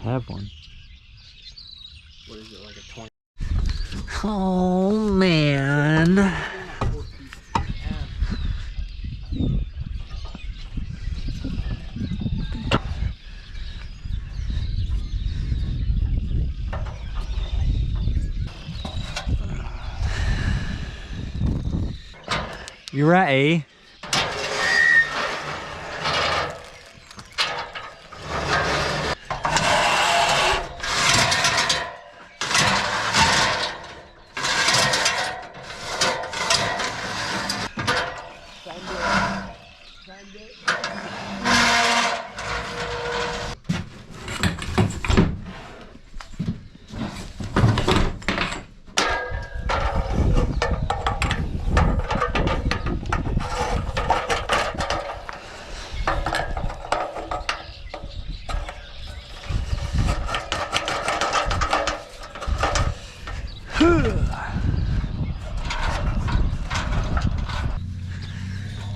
Have one. What is it, like a 20? Oh man. You're right.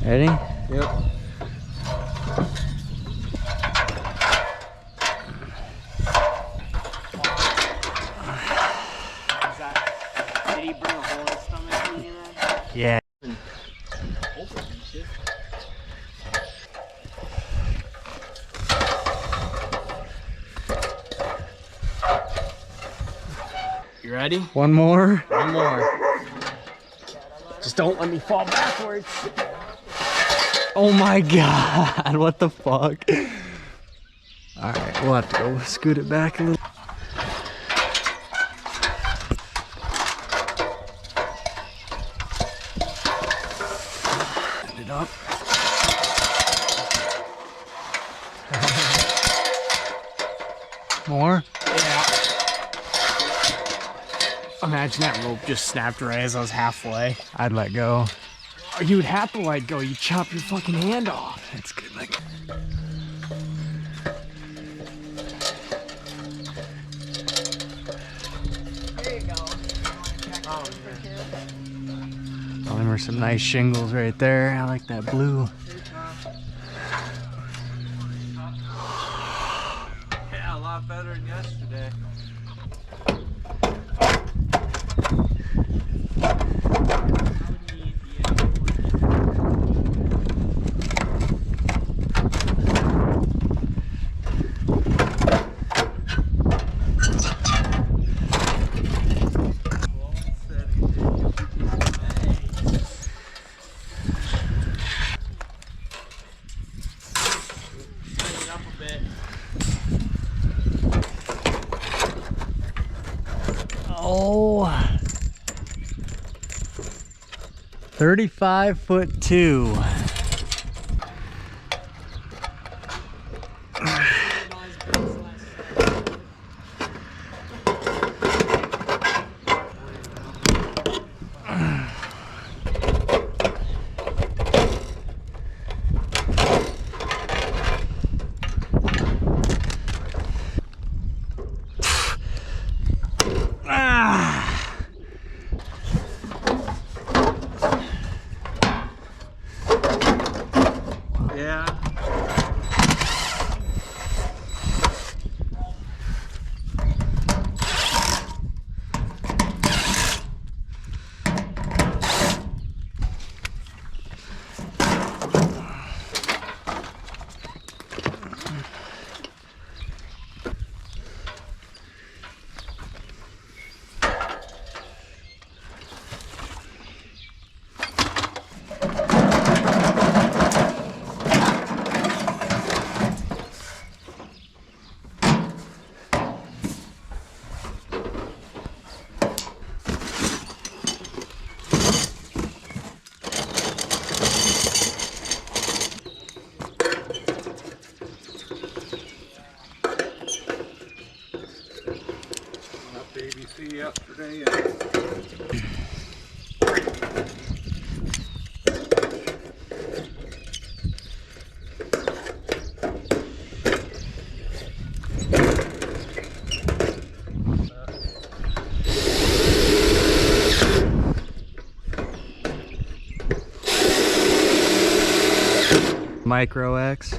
Ready? Yep. Did he bring a whole stomach in there? Yeah. You ready? One more. One more. Just don't let me fall backwards. Oh my god, what the fuck? Alright, we'll have to go scoot it back a little. End it up. More? Yeah. Imagine that rope just snapped right as I was halfway. I'd let go. Or you would have to let go. You chop your fucking hand off. That's good. Like, There you go. Oh, oh, them are some nice shingles right there. I like that blue. yeah, a lot better than yesterday. Oh, 35'2". Yeah. ABC yesterday. Micro X.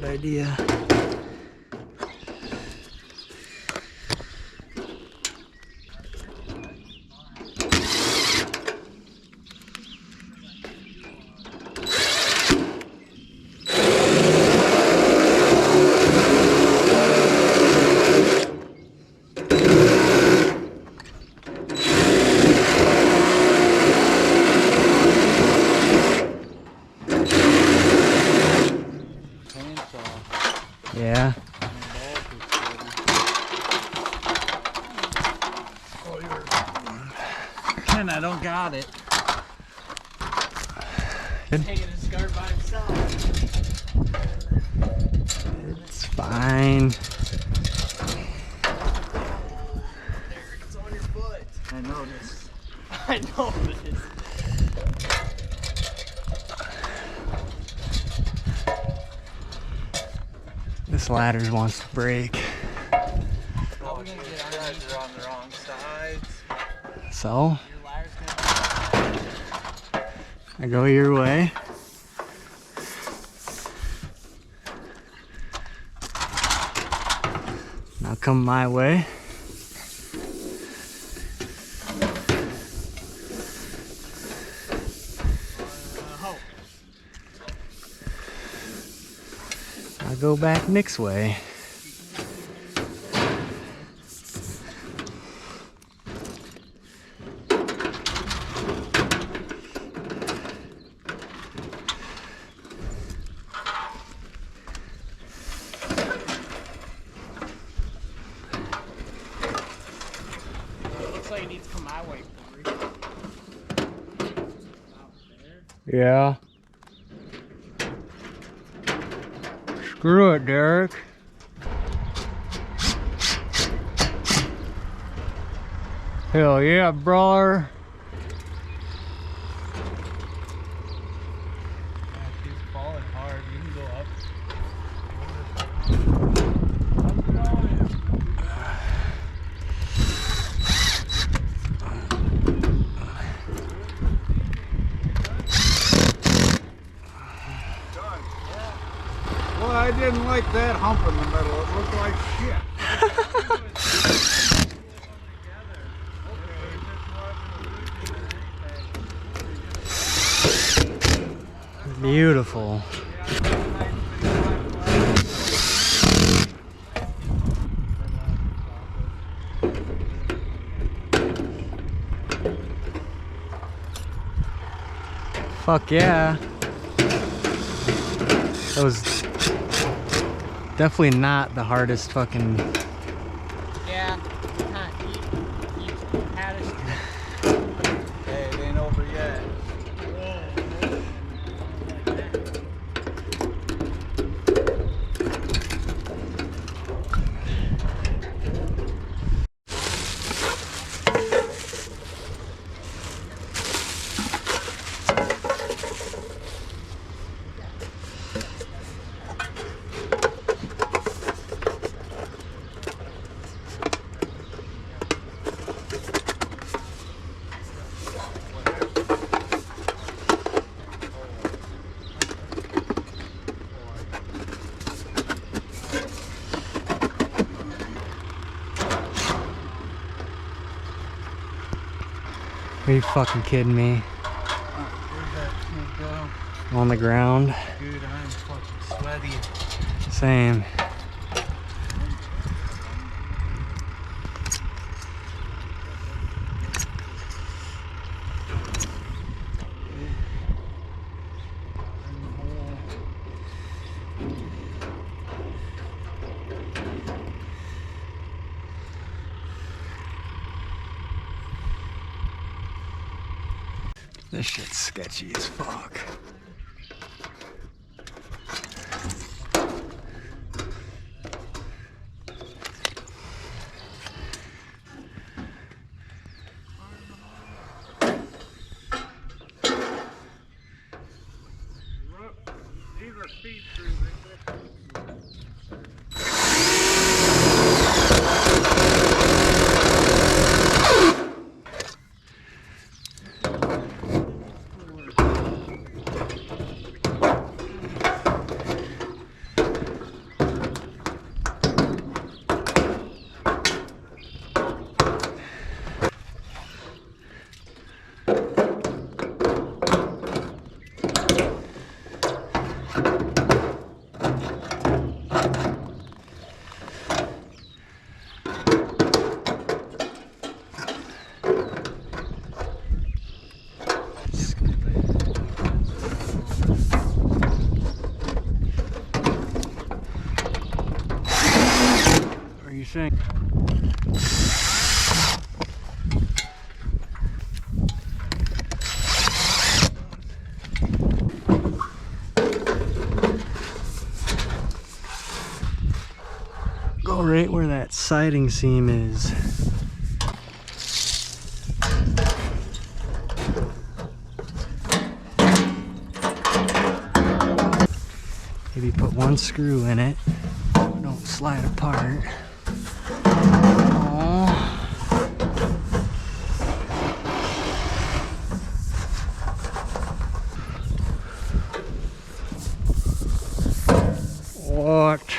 good idea. Yeah. And I don't got it. Taking his guard by himself. It's fine. It's on your foot. I noticed. I noticed. This ladder wants to break. How are we gonna get on? You guys are on the wrong sides. So, Your ladder's gonna I go your way. Now come my way. I'll go back Nick's way. Looks like it needs to come my way, Corey. Yeah. Screw it, Derek. Hell yeah, brother. He's falling hard. You can go up. Well, I didn't like that hump in the middle. It looked like shit. Beautiful. Fuck yeah. That was definitely not the hardest fucking. Yeah. You had it. Hey, it ain't over yet. Are you fucking kidding me? Where'd that thing go? On the ground. Dude, I'm fucking sweaty. Same. This shit's sketchy as fuck. These are speed cruising. What are you saying? Go right where that siding seam is. Maybe put one screw in it. Don't slide apart. What?